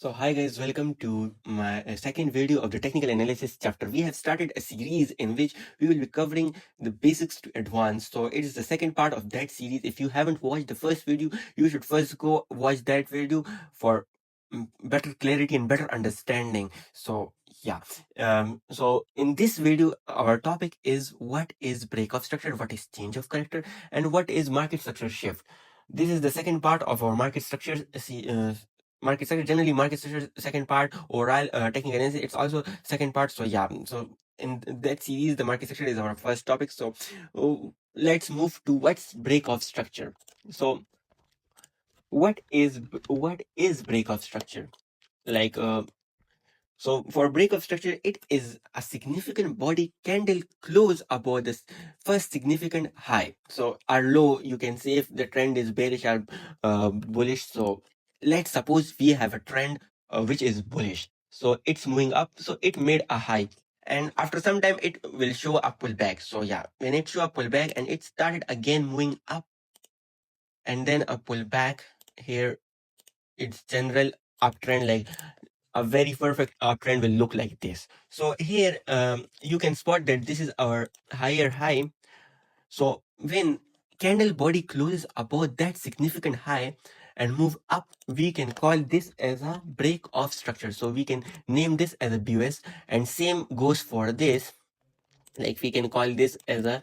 So hi guys, welcome to my second video of the technical analysis chapter. We have started a series in which we will be covering the basics to advanced. So it is the second part of that series. If you haven't watched the first video, you should first go watch that video for better clarity and better understanding. So yeah, so in this video, our topic is what is breakoff structure, what is change of character, and what is market structure shift. This is the second part of our market structure market structure. Generally market structure second part, oral technical analysis, it's also second part. So yeah, so in that series the market structure is our first topic. So let's move to what's breakoff structure. So what is breakoff structure? like so for breakup structure, it is a significant body candle close above the first significant high. So our low, you can say if the trend is bearish or bullish. So let's suppose we have a trend which is bullish. So it's moving up. So it made a high. And after some time, it will show a pullback. So yeah, when it show a pullback and it started again moving up and then a pullback here, it's general uptrend. Like a very perfect uptrend will look like this. So here you can spot that this is our higher high. So when candle body closes above that significant high and move up, we can call this as a break off structure. So we can name this as a BOS, and same goes for this. Like we can call this as a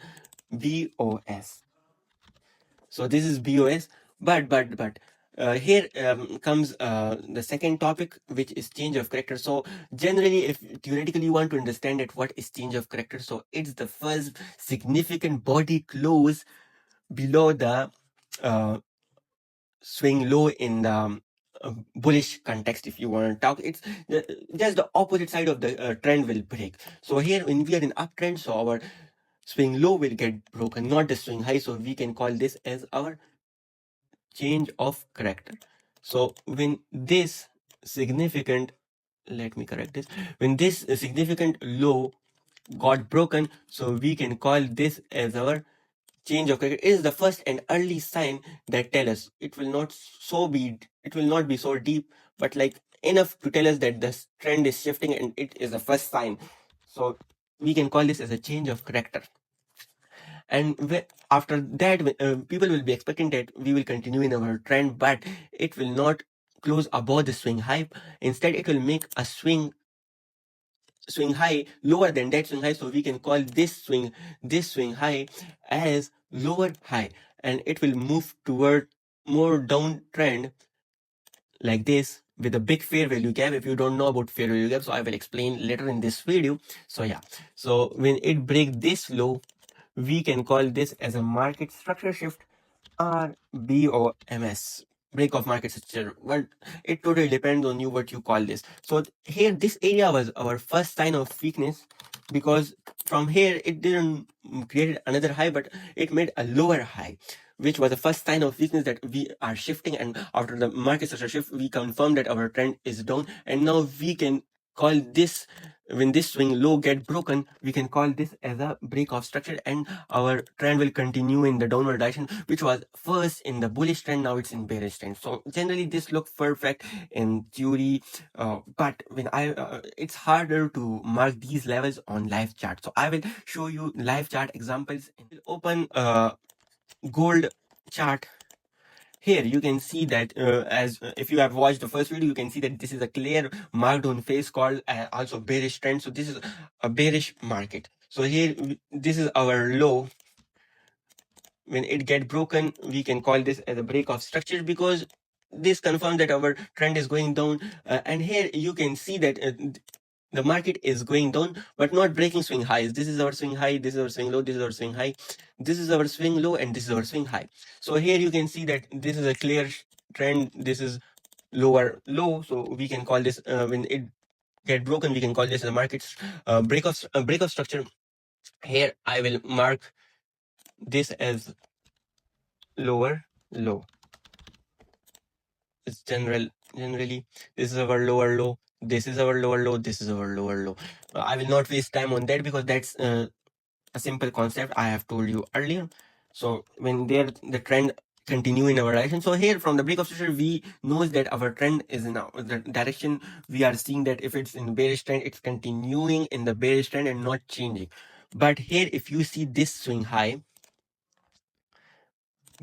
BOS. So this is BOS, but here comes the second topic, which is change of character. So generally, if theoretically you want to understand it, what is change of character? So it's the first significant body close below the swing low in the bullish context. If you want to talk, it's just the opposite side of the trend will break. So here when we are in uptrend, so our swing low will get broken, not the swing high. So we can call this as our change of character. So when this significant, let me correct this, when this significant low got broken, so we can call this as our change of character. It is the first and early sign that tell us it will not be so deep, but like enough to tell us that the trend is shifting, and it is the first sign. So we can call this as a change of character. And after that, people will be expecting that we will continue in our trend, but it will not close above the swing high. Instead, it will make a swing high lower than that swing high. So we can call this swing high as lower high, and it will move toward more downtrend like this with a big fair value gap. If you don't know about fair value gap, so I will explain later in this video. So yeah, so when it break this low, we can call this as a market structure shift, or BOMS, break of market structure. But it totally depends on you what you call this. So here, this area was our first sign of weakness, because from here it didn't create another high, but it made a lower high, which was the first sign of weakness that we are shifting. And after the market structure shift, we confirm that our trend is down, and now we can call this, when this swing low get broken, we can call this as a break of structure, and our trend will continue in the downward direction, which was first in the bullish trend, now it's in bearish trend. So generally this looks perfect in theory, but when it's harder to mark these levels on live chart. So I will show you live chart examples. We'll open gold chart. Here you can see that as if you have watched the first video, you can see that this is a clear markdown phase called also bearish trend. So this is a bearish market. So here this is our low. When it get broken, we can call this as a break of structure, because this confirms that our trend is going down. And here you can see that the market is going down, but not breaking swing highs. This is our swing high, this is our swing low, this is our swing high, this is our swing low, and this is our swing high. So here you can see that this is a clear trend, this is lower low. So we can call this, when it get broken, we can call this a market break of structure. Here I will mark this as lower low. It's generally this is our lower low, this is our lower low, this is our lower low. I will not waste time on that, because that's a simple concept I have told you earlier. So when there the trend continue in our direction. So here from the breakout structure, we knows that our trend is in the direction. We are seeing that if it's in bearish trend, it's continuing in the bearish trend and not changing. But here, if you see this swing high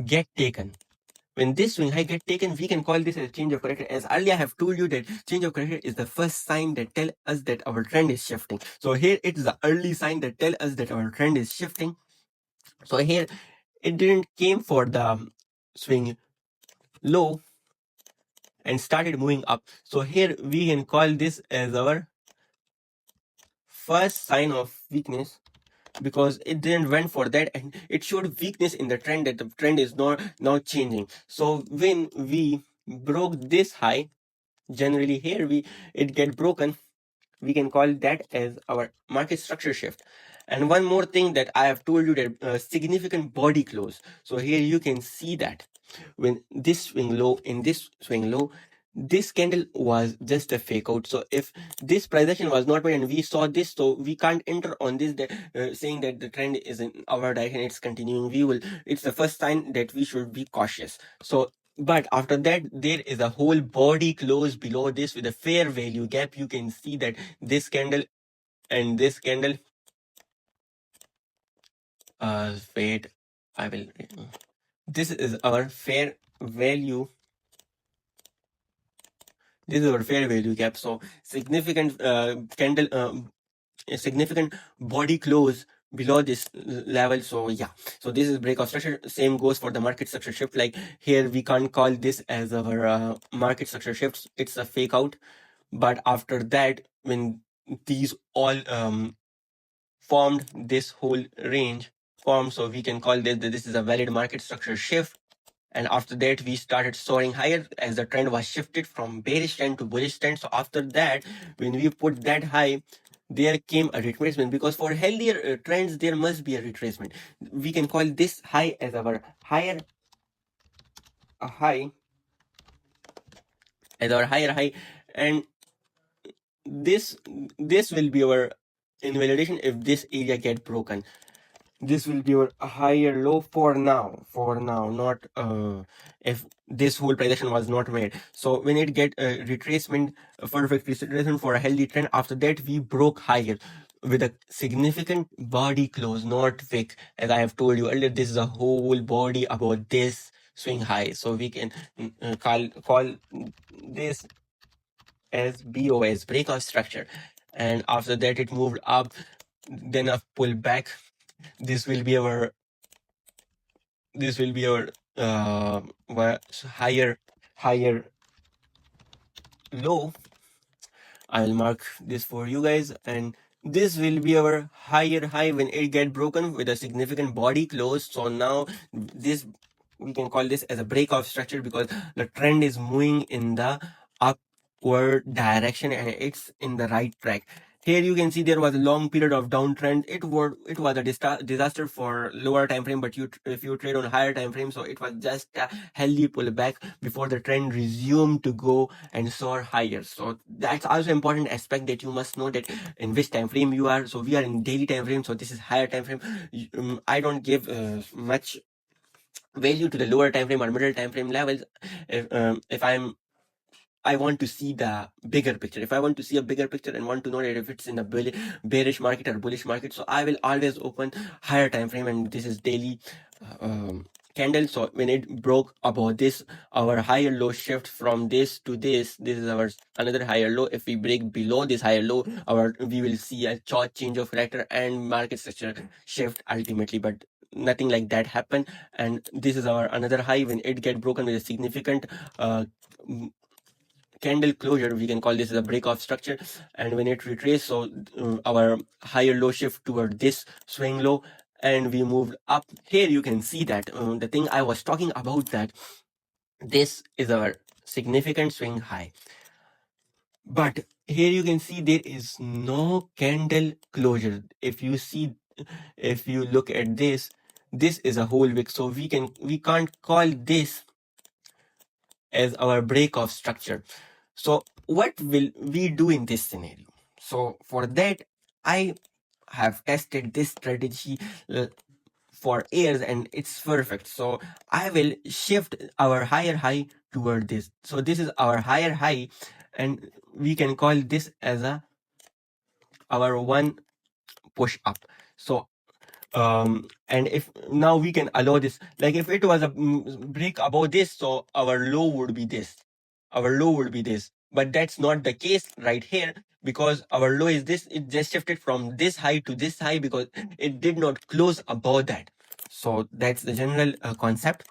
get taken, when this swing high get taken, we can call this a change of character. As earlier I have told you that change of character is the first sign that tell us that our trend is shifting. So here it is the early sign that tell us that our trend is shifting. So here it didn't came for the swing low and started moving up. So here we can call this as our first sign of weakness, because it didn't went for that and it showed weakness in the trend, that the trend is not now changing. So when we broke this high, generally here it get broken, we can call that as our market structure shift. And one more thing that I have told you, that significant body close. So here you can see that when this swing low, in this swing low, this candle was just a fake out. So if this price action was not made and we saw this, so we can't enter on this, that saying that the trend is in our direction, it's continuing. It's the first sign that we should be cautious. So but after that, there is a whole body close below this with a fair value gap. You can see that this candle and this candle, wait, I will, this is our fair value, this is our fair value gap. So significant candle, a significant body close below this level. So yeah, so this is breakout structure. Same goes for the market structure shift. Like here we can't call this as our market structure shifts, it's a fake out. But after that, when these all formed, this whole range formed, so we can call this is a valid market structure shift. And after that, we started soaring higher as the trend was shifted from bearish trend to bullish trend. So after that, when we put that high, there came a retracement, because for healthier trends, there must be a retracement. We can call this high as our higher high, as our higher high. And this will be our invalidation if this area get broken. This will be your higher low for now, not if this whole prediction was not made. So when it get a retracement, a perfect retracement for a healthy trend, after that we broke higher with a significant body close, not wick. As I have told you earlier, this is a whole body about this swing high. So we can call this as BOS, breakout structure. And after that it moved up, then a pullback. This will be our higher low. I'll mark this for you guys, and this will be our higher high when it get broken with a significant body close. So now this, we can call this as a breakout structure, because the trend is moving in the upward direction and it's in the right track. Here you can see there was a long period of downtrend. It was a disaster for lower time frame, but if you trade on higher time frame, so it was just a healthy pullback before the trend resumed to go and soar higher. So that's also important aspect, that you must know that in which time frame you are. So we are in daily time frame, so this is higher time frame. I don't give much value to the lower time frame or middle time frame levels. If I want to see the bigger picture. If I want to see a bigger picture and want to know that if it's in a bearish market or bullish market, so I will always open higher time frame, and this is daily candle. So when it broke above this, our higher low shift from this to this is our another higher low. If we break below this higher low, we will see a CHOCH, change of character, and market structure shift ultimately. But nothing like that happened, and this is our another high. When it get broken with a significant candle closure, we can call this as a breakoff structure. And when it retraces, so our higher low shift toward this swing low, and we moved up. Here you can see that the thing I was talking about, that this is our significant swing high. But here you can see there is no candle closure. If you look at this is a whole wick. So we can't call this as our breakoff structure. So what will we do in this scenario? So for that, I have tested this strategy for years and it's perfect. So I will shift our higher high toward this. So this is our higher high, and we can call this as our one push up. So and if now we can allow this, like if it was a break above this, so our low would be this, but that's not the case right here, because our low is this. It just shifted from this high to this high because it did not close above that. So that's the general concept.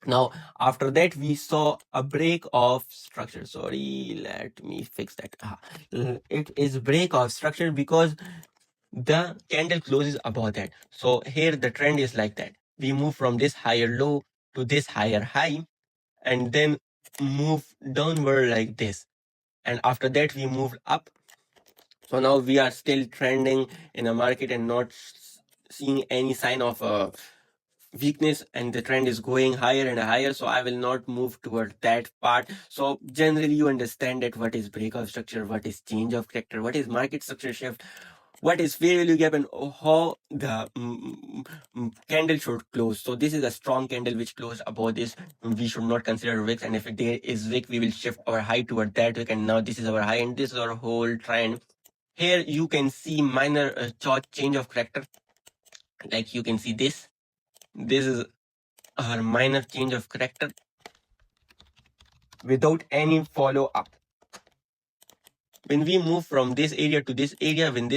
Now after that we saw a break of structure. Sorry, let me fix that. It is break of structure because the candle closes above that. So here the trend is like that. We move from this higher low to this higher high, and then move downward like this. And after that we moved up. So now we are still trending in a market and not seeing any sign of weakness, and the trend is going higher and higher. So I will not move toward that part. So generally you understand that what is breakout structure, what is change of character, what is market structure shift, what is fair value gap, and how the candle should close. So this is a strong candle which closed above this. We should not consider wicks, and if there is wick, we will shift our high toward that wick, and now this is our high and this is our whole trend. Here you can see minor change of character. Like you can see this is our minor change of character without any follow up. When we move from this area to this area, when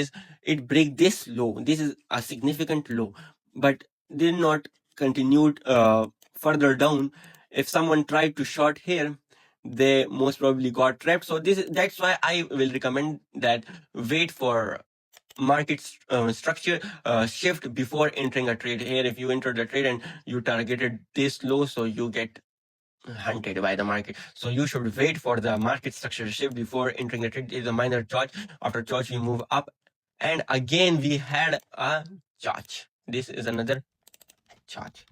it break this low, this is a significant low, but did not continued further down. If someone tried to short here, they most probably got trapped. So that's why I will recommend that wait for market structure shift before entering a trade. Here if you enter the trade and you targeted this low, so you get hunted by the market. So you should wait for the market structure shift before entering the trade. It is a minor CHOCH. After CHOCH we move up, and again we had a CHOCH. This is another CHOCH.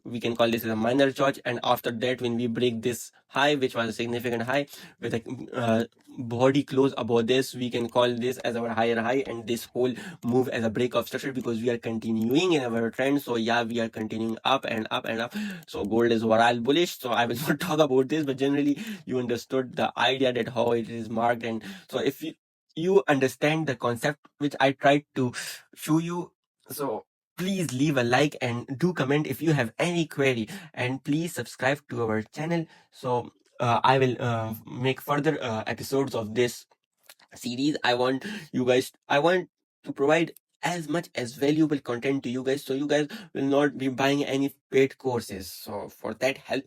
We can call this as a minor CHOCH, and after that when we break this high, which was a significant high with a body close above this, we can call this as our higher high, and this whole move as a break of structure because we are continuing in our trend. So yeah, we are continuing up and up and up. So gold is overall bullish, so I will not talk about this, but generally you understood the idea that how it is marked. And so if you understand the concept which I tried to show you, so please leave a like and do comment if you have any query, and please subscribe to our channel. So I will make further episodes of this series. I want to provide as much as valuable content to you guys, so you guys will not be buying any paid courses. So for that, help